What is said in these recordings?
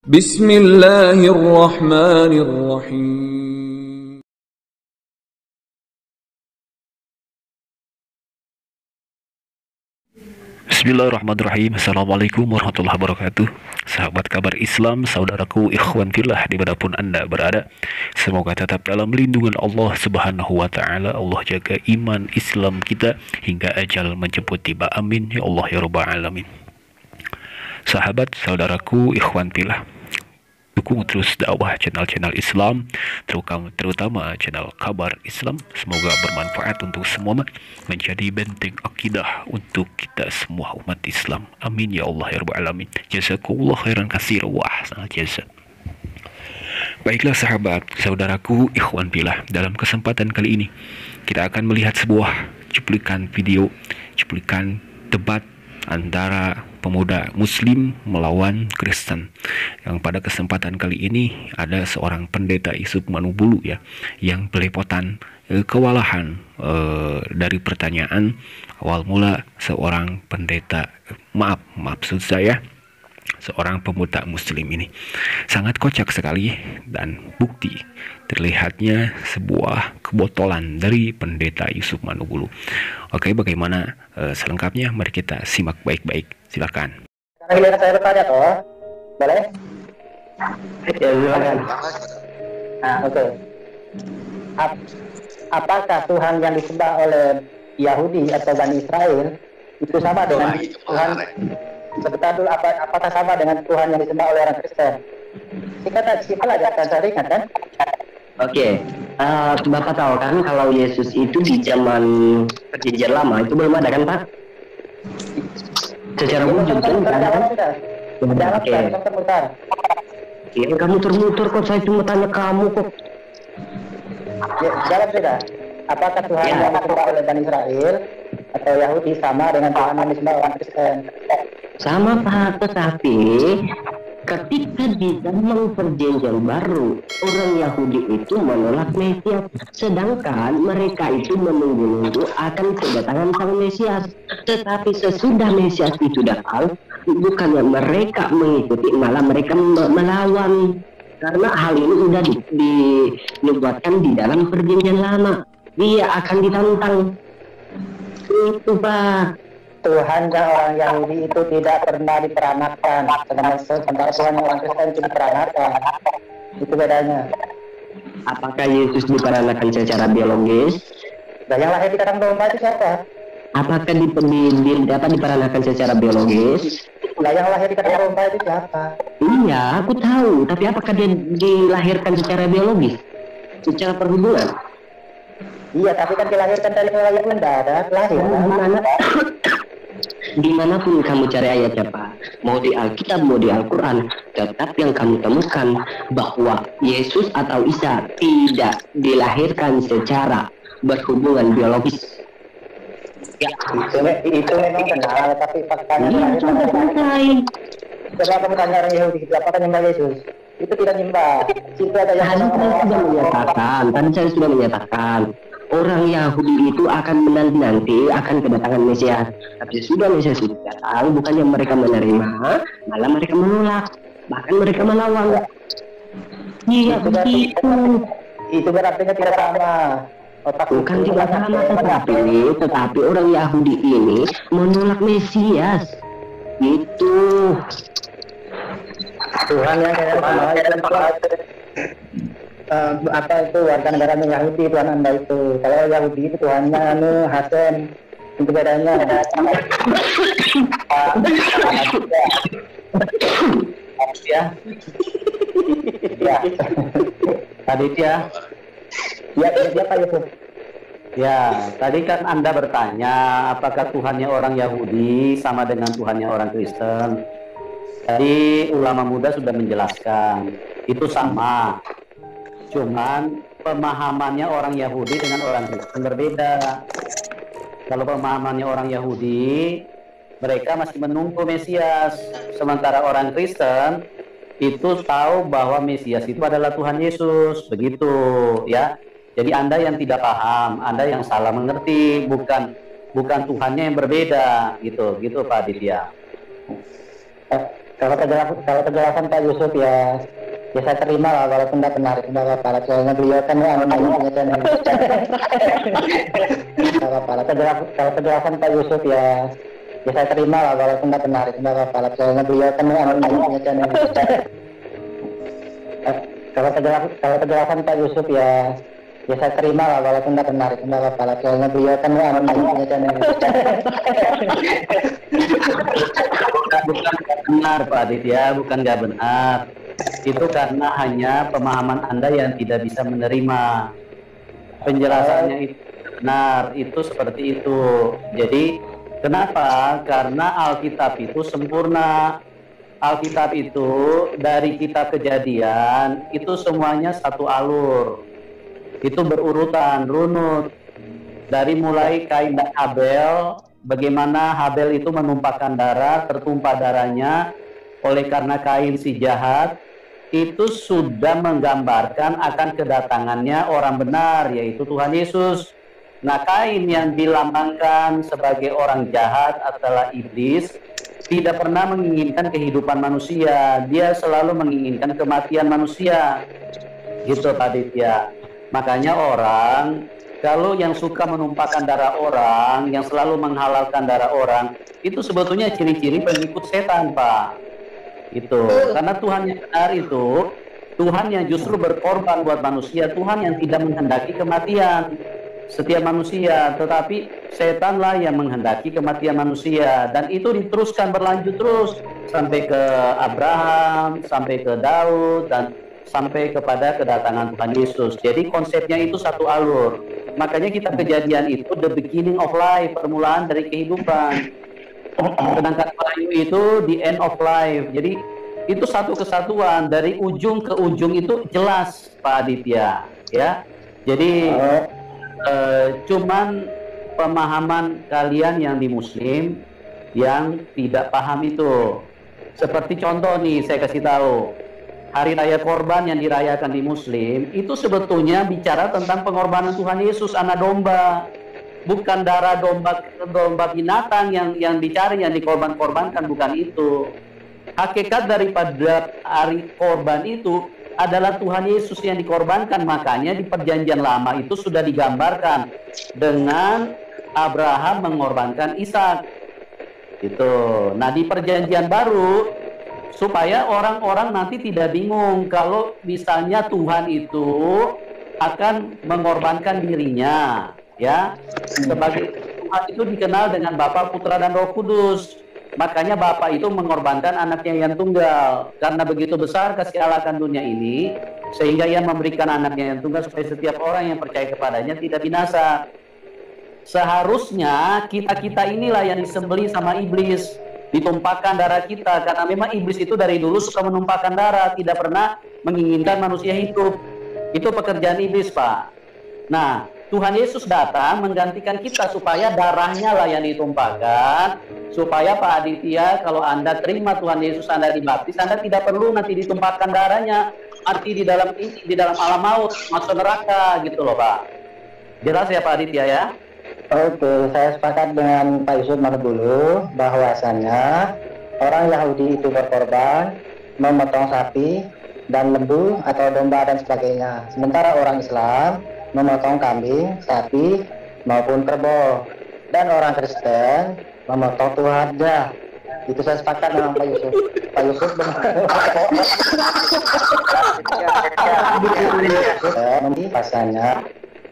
Bismillahirrahmanirrahim. Bismillahirrahmanirrahim. Assalamualaikum warahmatullahi wabarakatuh. Sahabat kabar Islam, saudaraku ikhwan fillah dimanapun Anda berada, semoga tetap dalam lindungan Allah Subhanahu wa Ta'ala. Allah jaga iman Islam kita hingga ajal menjemput tiba. Amin ya Allah ya Rabbal alamin. Sahabat saudaraku ikhwan fillah, dukung terus dakwah channel-channel Islam, terutama channel Kabar Islam. Semoga bermanfaat untuk semua, menjadi benteng akidah untuk kita semua umat Islam. Amin ya Allah ya Rabbal alamin. Jazakumullah khairan katsir wa ahsanal jazaa. Baiklah sahabat saudaraku ikhwan fillah, dalam kesempatan kali ini kita akan melihat sebuah cuplikan video, cuplikan debat antara pemuda muslim melawan Kristen, yang pada kesempatan kali ini ada seorang pendeta Yusuf Manubulu ya, yang belepotan kewalahan dari pertanyaan awal mula seorang pendeta, maksud saya seorang pemuda muslim ini. Sangat kocak sekali, dan bukti terlihatnya sebuah kebotolan dari pendeta Yusuf Manubulu. Oke, bagaimana selengkapnya? Mari kita simak baik-baik. Silakan. Sekarang saya bertanya toh, boleh? Ya, silakan. Nah, oke. Apakah Tuhan yang disembah oleh Yahudi atau Bani Israel itu sama dengan Tuhan? Sebentar dulu, apakah sama dengan Tuhan yang disembah oleh orang Kristen? Singkat aja, kan saya ingat kan? Oke, Bapak tahu kan kalau Yesus itu di zaman perjanjian lama itu belum ada kan Pak? Secara wujud kan tidak ada kan? Oke. Kamu termuter kok, saya cuma tanya kamu kok. Ya, jawab sudah. Apakah Tuhan yang disembah oleh Bani Israel atau Yahudi sama dengan Tuhan yang disembah orang Kristen? Sama Pak, tetapi ketika di zaman perjanjian baru orang Yahudi itu menolak Mesias, sedangkan mereka itu menunggu akan kedatangan sang Mesias. Tetapi sesudah Mesias itu datang, bukannya mereka mengikuti, malah mereka melawan, karena hal ini sudah dinubuatkan di dalam perjanjian lama. Dia akan ditantang. Itu Pak. Tuhan yang orang Yahudi itu tidak pernah diperanatkan, sementara Tuhan yang orang Kristen itu diperanatkan. Itu bedanya. Apakah Yesus diperanatkan secara biologis? Nah, yang lahir di kandang domba itu siapa? Apakah diperanatkan secara biologis? Nah, yang lahir di kandang domba itu siapa? Iya, aku tahu. Tapi apakah dia dilahirkan secara biologis? Secara perhubungan? Iya, tapi kan dilahirkan dari ayah bunda, ada lahir. Dimanapun kamu cari ayatnya Pak, mau di Alkitab, mau di Al-Quran, tetap yang kamu temukan bahwa Yesus atau Isa tidak dilahirkan secara berhubungan biologis. Ya, itu memang benar, tapi faktanya coba kamu tanya orang Yahudi, apakah nyembah Yesus? Itu tidak nyembah. Itu ada yang Tadi saya sudah menyatakan orang Yahudi itu akan menanti akan kedatangan Mesias. Tapi sudah Mesias itu datang, bukannya mereka menerima, malah mereka menolak, bahkan mereka melawan. Iya begitu. Itu berarti tidak sama. Bukan tidak sama, tetapi orang Yahudi ini menolak Mesias. Itu Tuhan yang apa itu warga negara Yahudi, Tuhan Anda itu. Kalau Yahudi itu Tuhannya Hasem, itu bedanya. Ya. Tadi ya. Ya, siapa itu? Ya, tadi kan Anda bertanya apakah Tuhannya orang Yahudi sama dengan Tuhannya orang Kristen. Tadi ulama muda sudah menjelaskan itu sama. Cuman pemahamannya orang Yahudi dengan orang Kristen berbeda. Kalau pemahamannya orang Yahudi, mereka masih menunggu Mesias. Sementara orang Kristen itu tahu bahwa Mesias itu adalah Tuhan Yesus. Begitu ya. Jadi Anda yang tidak paham, Anda yang salah mengerti, bukan Tuhannya yang berbeda, gitu Pak Aditya. kalau kejelasan Pak Yusuf ya saya terima lah, walaupun tidak benar itu nggak apa-apa. Soalnya beliau kan punya channel. Nggak apa-apa. Kalau kejelasan Pak Yusuf ya saya terima lah, walaupun tidak benar itu nggak apa-apa. Soalnya beliau kan punya channel. Kalau kejelasan Pak Yusuf ya saya terima lah, walaupun tidak benar itu nggak apa-apa. Soalnya beliau kan punya channel. Bukan benar Pak Aditya, bukan nggak benar. Itu karena hanya pemahaman Anda yang tidak bisa menerima. Penjelasannya itu benar, itu seperti itu. Jadi kenapa? Karena Alkitab itu sempurna. Alkitab itu dari kitab Kejadian itu semuanya satu alur. Itu berurutan, runut. Dari mulai Kain dan Habel, bagaimana Habel itu menumpahkan darah, tertumpah darahnya oleh karena Kain si jahat, itu sudah menggambarkan akan kedatangannya orang benar, yaitu Tuhan Yesus. Nah, Kain yang dilambangkan sebagai orang jahat adalah iblis, tidak pernah menginginkan kehidupan manusia, dia selalu menginginkan kematian manusia. Gitu Pak Aditya. Makanya orang, kalau yang suka menumpahkan darah orang, yang selalu menghalalkan darah orang, itu sebetulnya ciri-ciri pengikut setan, Pak. Itu karena Tuhan yang benar itu Tuhan yang justru berkorban buat manusia, Tuhan yang tidak menghendaki kematian setiap manusia, tetapi setanlah yang menghendaki kematian manusia, dan itu diteruskan berlanjut terus sampai ke Abraham, sampai ke Daud, dan sampai kepada kedatangan Tuhan Yesus. Jadi konsepnya itu satu alur. Makanya kitab Kejadian itu the beginning of life, permulaan dari kehidupan. Sedangkan Wahyu itu the end of life. Jadi itu satu kesatuan, dari ujung ke ujung itu jelas Pak Aditya, ya. Jadi cuman pemahaman kalian yang di Muslim yang tidak paham itu. Seperti contoh nih, saya kasih tahu, Hari Raya Korban yang dirayakan di Muslim itu sebetulnya bicara tentang pengorbanan Tuhan Yesus, anak domba. Bukan darah domba binatang yang dicari, yang dikorban-korbankan, bukan itu. Hakikat daripada hari korban itu adalah Tuhan Yesus yang dikorbankan. Makanya di Perjanjian Lama itu sudah digambarkan dengan Abraham mengorbankan Ishak. Gitu. Nah, di Perjanjian Baru, supaya orang-orang nanti tidak bingung kalau misalnya Tuhan itu akan mengorbankan dirinya, ya, sebagai Tuhan itu dikenal dengan Bapa, Putra, dan Roh Kudus. Makanya Bapa itu mengorbankan anaknya yang tunggal, karena begitu besar kasih Allah akan dunia ini, sehingga Ia memberikan anaknya yang tunggal supaya setiap orang yang percaya kepadanya tidak binasa. Seharusnya kita inilah yang disembelih sama iblis, ditumpahkan darah kita, karena memang iblis itu dari dulu suka menumpahkan darah, tidak pernah menginginkan manusia hidup. Itu pekerjaan iblis, Pak. Nah, Tuhan Yesus datang menggantikan kita supaya darahnya lah yang ditumpahkan, supaya Pak Aditya, kalau Anda terima Tuhan Yesus, Anda dibaptis, Anda tidak perlu nanti ditumpahkan darahnya, mati di dalam alam maut, masuk neraka, gitu loh Pak. Jelas ya Pak Aditya ya? Oke, saya sepakat dengan Pak Yusuf dulu bahwasannya orang Yahudi itu berkorban, memotong sapi dan lembu atau domba dan sebagainya. Sementara orang Islam memotong kambing, sapi maupun kerbau, dan orang Kristen memotong tuhan aja. Itu saya sepakat dengan Pak Yusuf. Pak Yusuf benar. Pasannya.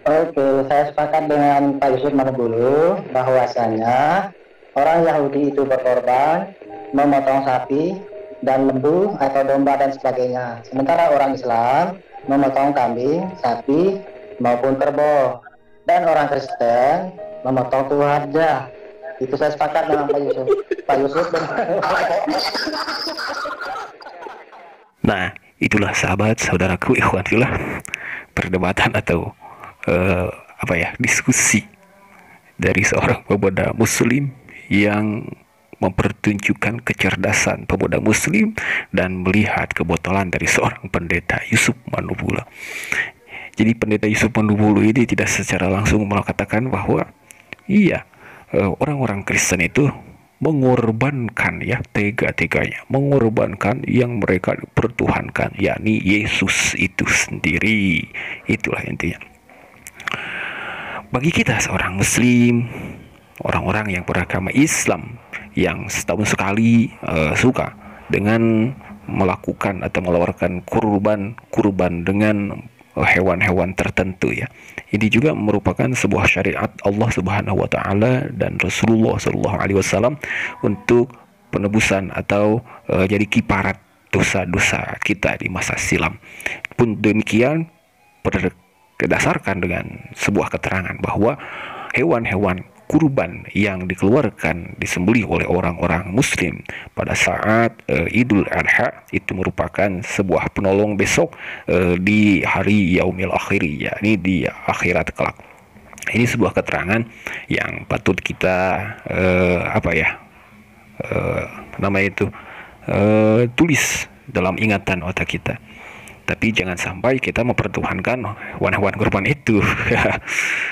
Oke, saya sepakat dengan Pak Yusuf dulu bahwasanya orang Yahudi itu berkorban, memotong sapi dan lembu atau domba dan sebagainya. Sementara orang Islam memotong kambing, sapi maupun kerbau, dan orang Kristen memotong tuhan aja. Itu saya sepakat dengan Pak Yusuf. Pak Yusuf benar. Nah, itulah sahabat saudaraku ikhwan fillah, perdebatan atau diskusi dari seorang pemuda muslim yang mempertunjukkan kecerdasan pemuda muslim dan melihat kebotolan dari seorang pendeta Yusuf Manubulu. Jadi pendeta Yusuf Manubulu ini tidak secara langsung mengatakan bahwa iya, orang-orang Kristen itu mengorbankan, ya, tega-teganya mengorbankan yang mereka pertuhankan, yakni Yesus itu sendiri. Itulah intinya. Bagi kita seorang muslim, orang-orang yang beragama Islam yang setahun sekali suka dengan melakukan atau mengeluarkan kurban dengan hewan-hewan tertentu, ya. Ini juga merupakan sebuah syariat Allah Subhanahu wa taala dan Rasulullah sallallahu alaihi wasallam untuk penebusan atau jadi kiparat dosa-dosa kita di masa silam. Pun demikian berdasarkan dengan sebuah keterangan bahwa hewan-hewan kurban yang dikeluarkan disembelih oleh orang-orang muslim pada saat Idul Adha itu merupakan sebuah penolong besok di hari yaumil akhir, yakni di akhirat kelak. Ini sebuah keterangan yang patut kita tulis dalam ingatan otak kita. Tapi jangan sampai kita mempertuhankan hewan-hewan kurban itu.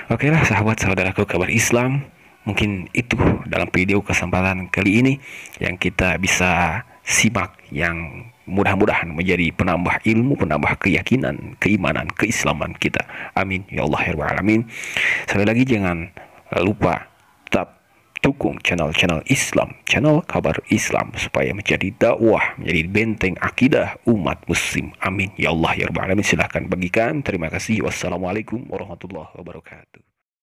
Oke lah sahabat saudaraku kabar Islam, mungkin itu dalam video kesempatan kali ini yang kita bisa simak, yang mudah-mudahan menjadi penambah ilmu, penambah keyakinan, keimanan, keislaman kita. Amin ya Allah ya Rabbal alamin. Sekali lagi jangan lupa tetap dukung channel-channel Islam, channel kabar Islam, supaya menjadi dakwah, menjadi benteng akidah umat muslim. Amin ya Allah ya Rabbal alamin. Silahkan bagikan. Terima kasih. Wassalamualaikum warahmatullahi wabarakatuh.